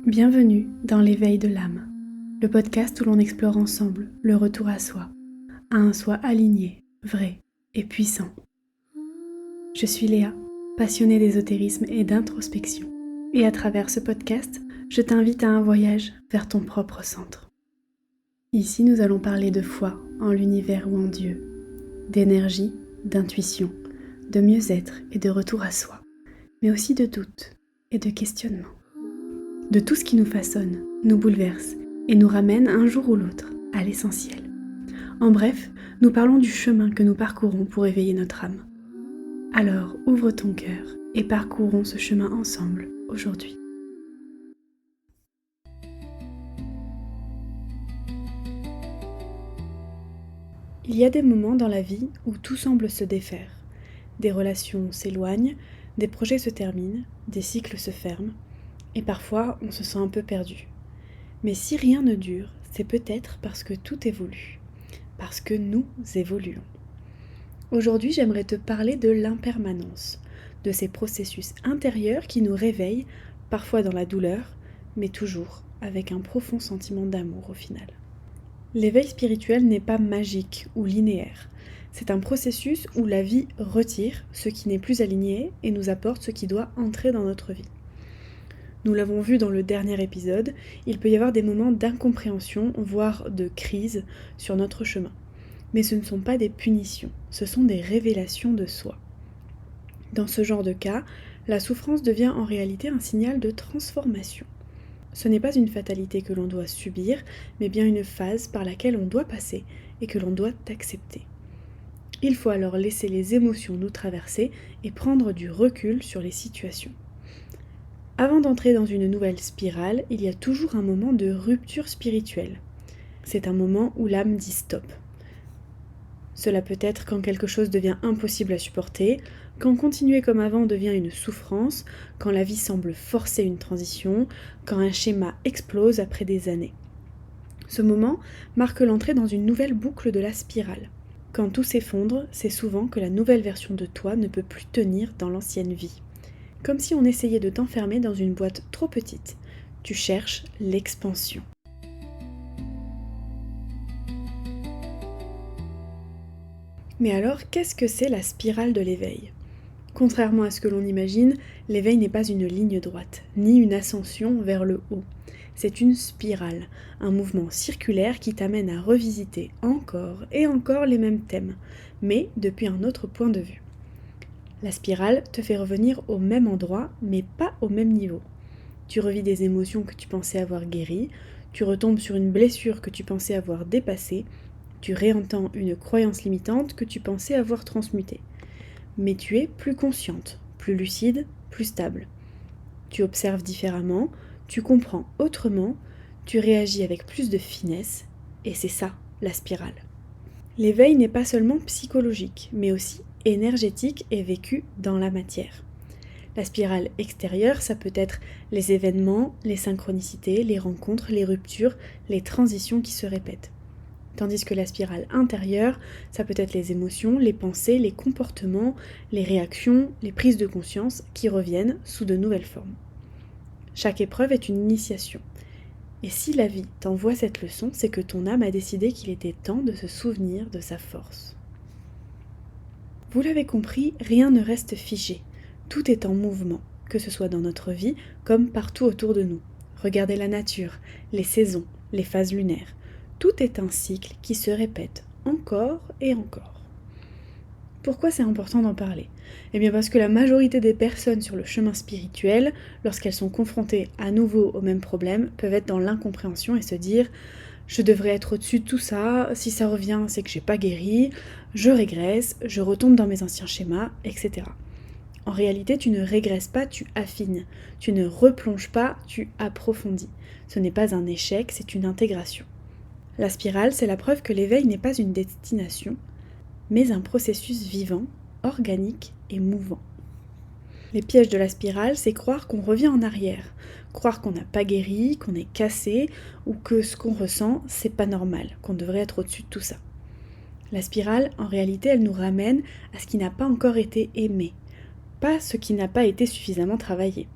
Bienvenue dans l'éveil de l'âme, le podcast où l'on explore ensemble le retour à soi, à un soi aligné, vrai et puissant. Je suis Léa, passionnée d'ésotérisme et d'introspection, et à travers ce podcast, je t'invite à un voyage vers ton propre centre. Ici, nous allons parler de foi en l'univers ou en Dieu, d'énergie, d'intuition, de mieux-être et de retour à soi, mais aussi de doute et de questionnement. De tout ce qui nous façonne, nous bouleverse et nous ramène un jour ou l'autre à l'essentiel. En bref, nous parlons du chemin que nous parcourons pour éveiller notre âme. Alors ouvre ton cœur et parcourons ce chemin ensemble aujourd'hui. Il y a des moments dans la vie où tout semble se défaire. Des relations s'éloignent, des projets se terminent, des cycles se ferment, et parfois on se sent un peu perdu. Mais si rien ne dure, c'est peut-être parce que tout évolue, parce que nous évoluons. Aujourd'hui, j'aimerais te parler de l'impermanence, de ces processus intérieurs qui nous réveillent, parfois dans la douleur, mais toujours avec un profond sentiment d'amour au final. L'éveil spirituel n'est pas magique ou linéaire. C'est un processus où la vie retire ce qui n'est plus aligné et nous apporte ce qui doit entrer dans notre vie. Nous l'avons vu dans le dernier épisode, il peut y avoir des moments d'incompréhension, voire de crise sur notre chemin. Mais ce ne sont pas des punitions, ce sont des révélations de soi. Dans ce genre de cas, la souffrance devient en réalité un signal de transformation. Ce n'est pas une fatalité que l'on doit subir, mais bien une phase par laquelle on doit passer et que l'on doit accepter. Il faut alors laisser les émotions nous traverser et prendre du recul sur les situations. Avant d'entrer dans une nouvelle spirale, il y a toujours un moment de rupture spirituelle. C'est un moment où l'âme dit stop. Cela peut être quand quelque chose devient impossible à supporter, quand continuer comme avant devient une souffrance, quand la vie semble forcer une transition, quand un schéma explose après des années. Ce moment marque l'entrée dans une nouvelle boucle de la spirale. Quand tout s'effondre, c'est souvent que la nouvelle version de toi ne peut plus tenir dans l'ancienne vie. Comme si on essayait de t'enfermer dans une boîte trop petite. Tu cherches l'expansion. Mais alors, qu'est-ce que c'est la spirale de l'éveil ? Contrairement à ce que l'on imagine, l'éveil n'est pas une ligne droite, ni une ascension vers le haut. C'est une spirale, un mouvement circulaire qui t'amène à revisiter encore et encore les mêmes thèmes, mais depuis un autre point de vue. La spirale te fait revenir au même endroit, mais pas au même niveau. Tu revis des émotions que tu pensais avoir guéries, tu retombes sur une blessure que tu pensais avoir dépassée, tu réentends une croyance limitante que tu pensais avoir transmutée. Mais tu es plus consciente, plus lucide, plus stable. Tu observes différemment, tu comprends autrement, tu réagis avec plus de finesse, et c'est ça, la spirale. L'éveil n'est pas seulement psychologique, mais aussi énergétique et vécu dans la matière. La spirale extérieure, ça peut être les événements, les synchronicités, les rencontres, les ruptures, les transitions qui se répètent. Tandis que la spirale intérieure, ça peut être les émotions, les pensées, les comportements, les réactions, les prises de conscience qui reviennent sous de nouvelles formes. Chaque épreuve est une initiation. Et si la vie t'envoie cette leçon, c'est que ton âme a décidé qu'il était temps de se souvenir de sa force. Vous l'avez compris, rien ne reste figé. Tout est en mouvement, que ce soit dans notre vie comme partout autour de nous. Regardez la nature, les saisons, les phases lunaires. Tout est un cycle qui se répète encore et encore. Pourquoi c'est important d'en parler ? Eh bien parce que la majorité des personnes sur le chemin spirituel, lorsqu'elles sont confrontées à nouveau au même problème, peuvent être dans l'incompréhension et se dire « je devrais être au-dessus de tout ça, si ça revient c'est que j'ai pas guéri, je régresse, je retombe dans mes anciens schémas, etc. » En réalité, tu ne régresses pas, tu affines. Tu ne replonges pas, tu approfondis. Ce n'est pas un échec, c'est une intégration. La spirale, c'est la preuve que l'éveil n'est pas une destination, mais un processus vivant, organique et mouvant. Les pièges de la spirale, c'est croire qu'on revient en arrière, croire qu'on n'a pas guéri, qu'on est cassé, ou que ce qu'on ressent, c'est pas normal, qu'on devrait être au-dessus de tout ça. La spirale, en réalité, elle nous ramène à ce qui n'a pas encore été aimé, pas ce qui n'a pas été suffisamment travaillé.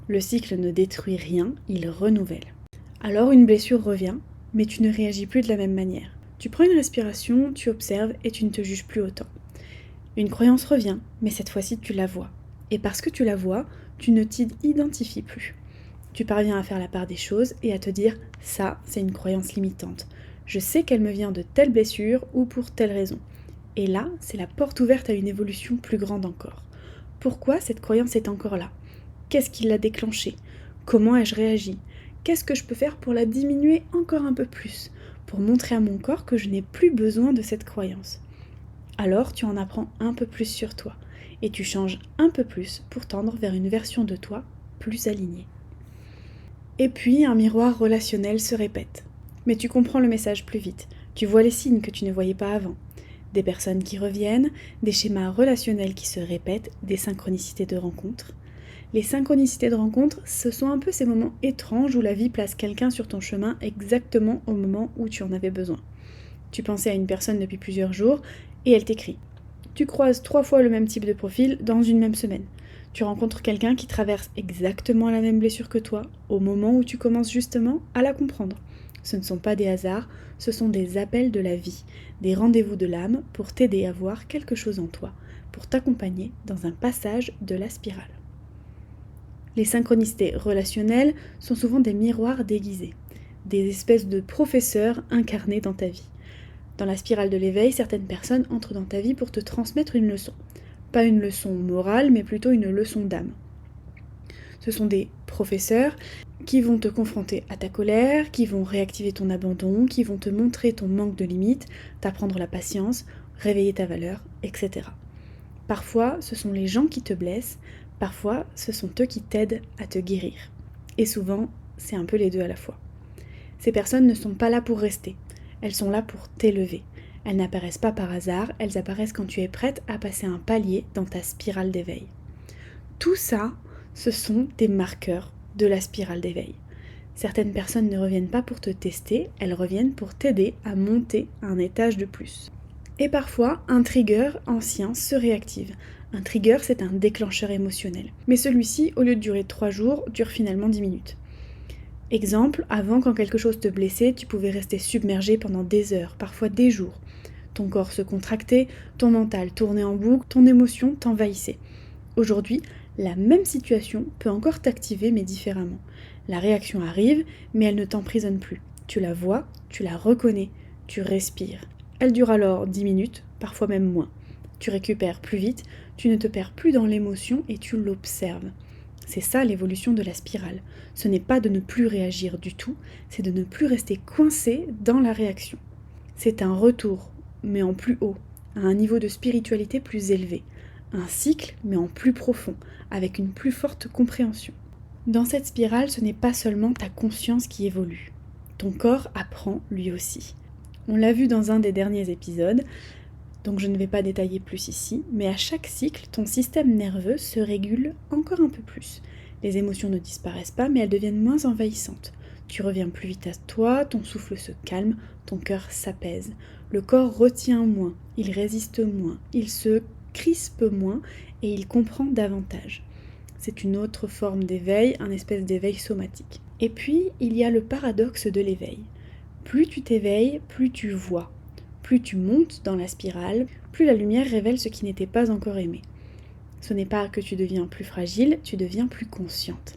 Le cycle ne détruit rien, il renouvelle. Alors une blessure revient, mais tu ne réagis plus de la même manière. Tu prends une respiration, tu observes et tu ne te juges plus autant. Une croyance revient, mais cette fois-ci tu la vois. Et parce que tu la vois, tu ne t'identifies plus. Tu parviens à faire la part des choses et à te dire « ça, c'est une croyance limitante. Je sais qu'elle me vient de telle blessure ou pour telle raison. » Et là, c'est la porte ouverte à une évolution plus grande encore. Pourquoi cette croyance est encore là ? Qu'est-ce qui l'a déclenchée ? Comment ai-je réagi ? Qu'est-ce que je peux faire pour la diminuer encore un peu plus ? Pour montrer à mon corps que je n'ai plus besoin de cette croyance. Alors tu en apprends un peu plus sur toi et tu changes un peu plus pour tendre vers une version de toi plus alignée. Et puis un miroir relationnel se répète. Mais tu comprends le message plus vite, tu vois les signes que tu ne voyais pas avant. Des personnes qui reviennent, des schémas relationnels qui se répètent, des synchronicités de rencontres. Les synchronicités de rencontres, ce sont un peu ces moments étranges où la vie place quelqu'un sur ton chemin exactement au moment où tu en avais besoin. Tu pensais à une personne depuis plusieurs jours et elle t'écrit. Tu croises 3 fois le même type de profil dans une même semaine. Tu rencontres quelqu'un qui traverse exactement la même blessure que toi au moment où tu commences justement à la comprendre. Ce ne sont pas des hasards, ce sont des appels de la vie, des rendez-vous de l'âme pour t'aider à voir quelque chose en toi, pour t'accompagner dans un passage de la spirale. Les synchronicités relationnelles sont souvent des miroirs déguisés, des espèces de professeurs incarnés dans ta vie. Dans la spirale de l'éveil, certaines personnes entrent dans ta vie pour te transmettre une leçon. Pas une leçon morale, mais plutôt une leçon d'âme. Ce sont des professeurs qui vont te confronter à ta colère, qui vont réactiver ton abandon, qui vont te montrer ton manque de limites, t'apprendre la patience, réveiller ta valeur, etc. Parfois, ce sont les gens qui te blessent, parfois, ce sont eux qui t'aident à te guérir. Et souvent, c'est un peu les deux à la fois. Ces personnes ne sont pas là pour rester, elles sont là pour t'élever. Elles n'apparaissent pas par hasard, elles apparaissent quand tu es prête à passer un palier dans ta spirale d'éveil. Tout ça, ce sont des marqueurs de la spirale d'éveil. Certaines personnes ne reviennent pas pour te tester, elles reviennent pour t'aider à monter un étage de plus. Et parfois, un trigger ancien se réactive. Un trigger, c'est un déclencheur émotionnel. Mais celui-ci, au lieu de durer 3 jours, dure finalement 10 minutes. Exemple, avant, quand quelque chose te blessait, tu pouvais rester submergé pendant des heures, parfois des jours. Ton corps se contractait, ton mental tournait en boucle, ton émotion t'envahissait. Aujourd'hui, la même situation peut encore t'activer, mais différemment. La réaction arrive, mais elle ne t'emprisonne plus. Tu la vois, tu la reconnais, tu respires. Elle dure alors 10 minutes, parfois même moins. Tu récupères plus vite, tu ne te perds plus dans l'émotion et tu l'observes. C'est ça l'évolution de la spirale. Ce n'est pas de ne plus réagir du tout, c'est de ne plus rester coincé dans la réaction. C'est un retour, mais en plus haut, à un niveau de spiritualité plus élevé. Un cycle, mais en plus profond, avec une plus forte compréhension. Dans cette spirale, ce n'est pas seulement ta conscience qui évolue. Ton corps apprend lui aussi. On l'a vu dans un des derniers épisodes, donc je ne vais pas détailler plus ici, mais à chaque cycle, ton système nerveux se régule encore un peu plus. Les émotions ne disparaissent pas, mais elles deviennent moins envahissantes. Tu reviens plus vite à toi, ton souffle se calme, ton cœur s'apaise. Le corps retient moins, il résiste moins, il se crispe moins et il comprend davantage. C'est une autre forme d'éveil, un espèce d'éveil somatique. Et puis, il y a le paradoxe de l'éveil. Plus tu t'éveilles, plus tu vois. Plus tu montes dans la spirale, plus la lumière révèle ce qui n'était pas encore aimé. Ce n'est pas que tu deviens plus fragile, tu deviens plus consciente.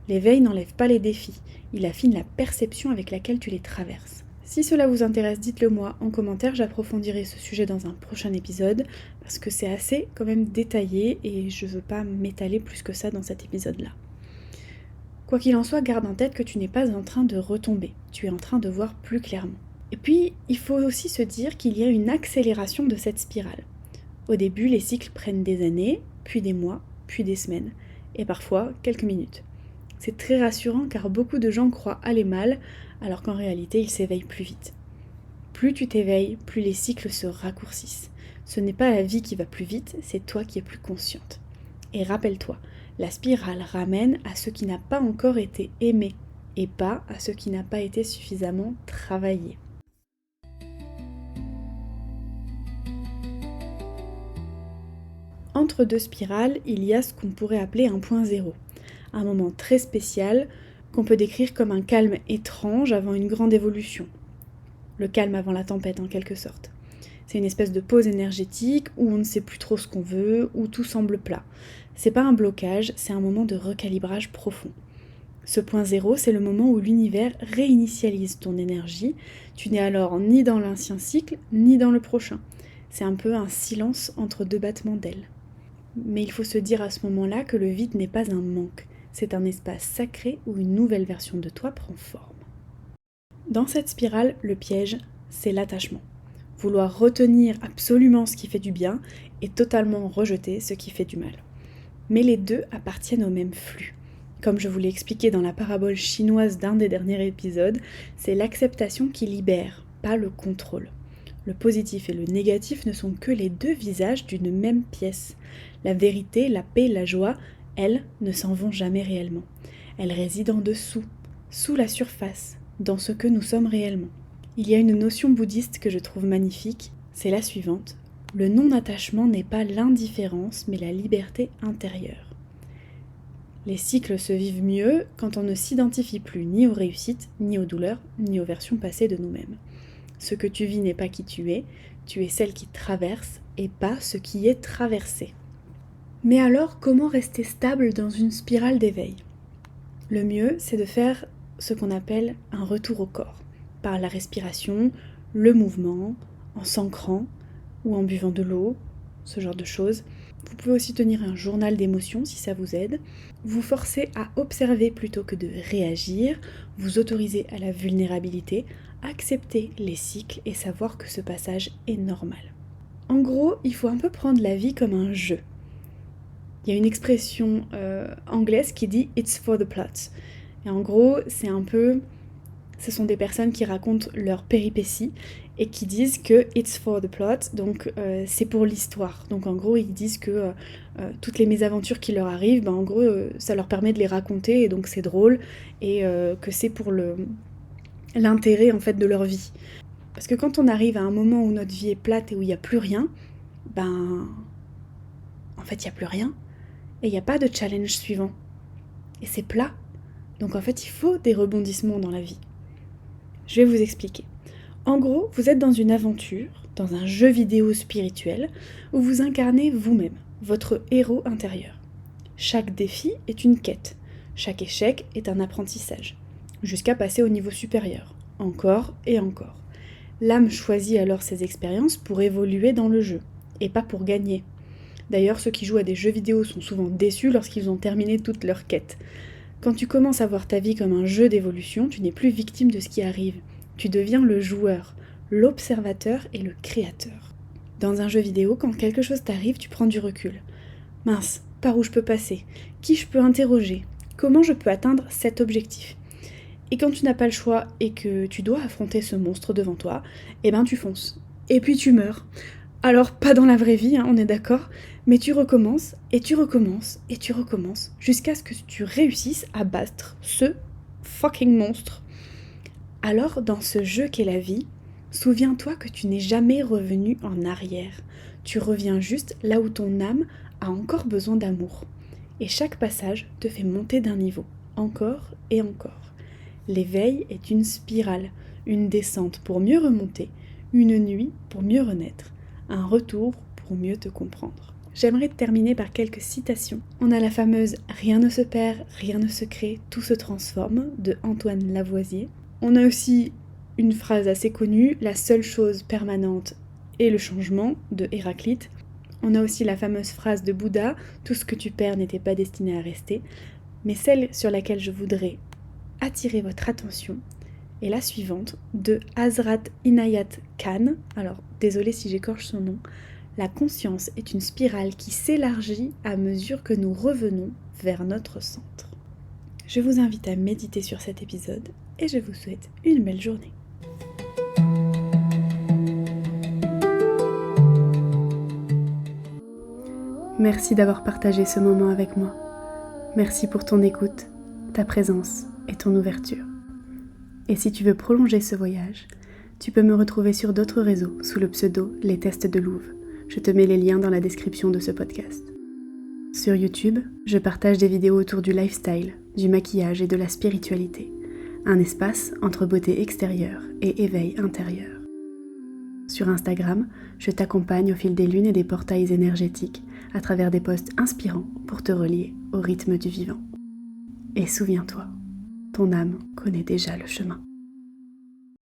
L'éveil n'enlève pas les défis, il affine la perception avec laquelle tu les traverses. Si cela vous intéresse, dites-le moi en commentaire, j'approfondirai ce sujet dans un prochain épisode, parce que c'est assez quand même détaillé et je veux pas m'étaler plus que ça dans cet épisode-là. Quoi qu'il en soit, garde en tête que tu n'es pas en train de retomber, tu es en train de voir plus clairement. Et puis, il faut aussi se dire qu'il y a une accélération de cette spirale. Au début, les cycles prennent des années, puis des mois, puis des semaines, et parfois quelques minutes. C'est très rassurant car beaucoup de gens croient aller mal, alors qu'en réalité, ils s'éveillent plus vite. Plus tu t'éveilles, plus les cycles se raccourcissent. Ce n'est pas la vie qui va plus vite, c'est toi qui es plus consciente. Et rappelle-toi, la spirale ramène à ce qui n'a pas encore été aimé, et pas à ce qui n'a pas été suffisamment travaillé. Entre deux spirales, il y a ce qu'on pourrait appeler un point zéro. un moment très spécial qu'on peut décrire comme un calme étrange avant une grande évolution. Le calme avant la tempête en quelque sorte. C'est une espèce de pause énergétique où on ne sait plus trop ce qu'on veut, où tout semble plat. C'est pas un blocage, c'est un moment de recalibrage profond. Ce point zéro, c'est le moment où l'univers réinitialise ton énergie. Tu n'es alors ni dans l'ancien cycle, ni dans le prochain. C'est un peu un silence entre deux battements d'ailes. Mais il faut se dire à ce moment-là que le vide n'est pas un manque. C'est un espace sacré où une nouvelle version de toi prend forme. Dans cette spirale, le piège, c'est l'attachement. Vouloir retenir absolument ce qui fait du bien et totalement rejeter ce qui fait du mal. Mais les deux appartiennent au même flux. Comme je vous l'ai expliqué dans la parabole chinoise d'un des derniers épisodes, c'est l'acceptation qui libère, pas le contrôle. Le positif et le négatif ne sont que les deux visages d'une même pièce. La vérité, la paix, la joie, elles ne s'en vont jamais réellement. Elles résident en dessous, sous la surface, dans ce que nous sommes réellement. Il y a une notion bouddhiste que je trouve magnifique, c'est la suivante. Le non-attachement n'est pas l'indifférence, mais la liberté intérieure. Les cycles se vivent mieux quand on ne s'identifie plus ni aux réussites, ni aux douleurs, ni aux versions passées de nous-mêmes. Ce que tu vis n'est pas qui tu es celle qui traverse et pas ce qui est traversé. Mais alors, comment rester stable dans une spirale d'éveil ? Le mieux, c'est de faire ce qu'on appelle un retour au corps, par la respiration, le mouvement, en s'ancrant ou en buvant de l'eau, ce genre de choses. Vous pouvez aussi tenir un journal d'émotions si ça vous aide. Vous forcez à observer plutôt que de réagir, vous autorisez à la vulnérabilité, accepter les cycles et savoir que ce passage est normal. En gros, il faut un peu prendre la vie comme un jeu. Il y a une expression anglaise qui dit « it's for the plot ». Et en gros, ce sont des personnes qui racontent leurs péripéties et qui disent que it's for the plot, donc c'est pour l'histoire. Donc en gros, ils disent que toutes les mésaventures qui leur arrivent, en gros, ça leur permet de les raconter et donc c'est drôle et que c'est pour l'intérêt en fait de leur vie. Parce que quand on arrive à un moment où notre vie est plate et où il n'y a plus rien, en fait il n'y a plus rien et il n'y a pas de challenge suivant. Et c'est plat. Donc en fait il faut des rebondissements dans la vie. Je vais vous expliquer. En gros, vous êtes dans une aventure, dans un jeu vidéo spirituel, où vous incarnez vous-même, votre héros intérieur. Chaque défi est une quête, chaque échec est un apprentissage, jusqu'à passer au niveau supérieur, encore et encore. L'âme choisit alors ses expériences pour évoluer dans le jeu, et pas pour gagner. D'ailleurs, ceux qui jouent à des jeux vidéo sont souvent déçus lorsqu'ils ont terminé toute leur quête. Quand tu commences à voir ta vie comme un jeu d'évolution, tu n'es plus victime de ce qui arrive. Tu deviens le joueur, l'observateur et le créateur. Dans un jeu vidéo, quand quelque chose t'arrive, tu prends du recul. Mince, par où je peux passer ? Qui je peux interroger ? Comment je peux atteindre cet objectif ? Et quand tu n'as pas le choix et que tu dois affronter ce monstre devant toi, tu fonces. Et puis tu meurs. Alors, pas dans la vraie vie, on est d'accord, mais tu recommences, et tu recommences, et tu recommences, jusqu'à ce que tu réussisses à battre ce fucking monstre. Alors, dans ce jeu qu'est la vie, souviens-toi que tu n'es jamais revenu en arrière. Tu reviens juste là où ton âme a encore besoin d'amour. Et chaque passage te fait monter d'un niveau, encore et encore. L'éveil est une spirale, une descente pour mieux remonter, une nuit pour mieux renaître, un retour pour mieux te comprendre. J'aimerais terminer par quelques citations. On a la fameuse « Rien ne se perd, rien ne se crée, tout se transforme » de Antoine Lavoisier. On a aussi une phrase assez connue, la seule chose permanente est le changement, de Héraclite. On a aussi la fameuse phrase de Bouddha, tout ce que tu perds n'était pas destiné à rester. Mais celle sur laquelle je voudrais attirer votre attention est la suivante, de Hazrat Inayat Khan. Alors, désolée si j'écorche son nom. La conscience est une spirale qui s'élargit à mesure que nous revenons vers notre centre. Je vous invite à méditer sur cet épisode et je vous souhaite une belle journée. Merci d'avoir partagé ce moment avec moi. Merci pour ton écoute, ta présence et ton ouverture. Et si tu veux prolonger ce voyage, tu peux me retrouver sur d'autres réseaux sous le pseudo Les Tests de Louve. Je te mets les liens dans la description de ce podcast. Sur YouTube, je partage des vidéos autour du lifestyle, du maquillage et de la spiritualité. Un espace entre beauté extérieure et éveil intérieur. Sur Instagram, je t'accompagne au fil des lunes et des portails énergétiques à travers des posts inspirants pour te relier au rythme du vivant. Et souviens-toi, ton âme connaît déjà le chemin.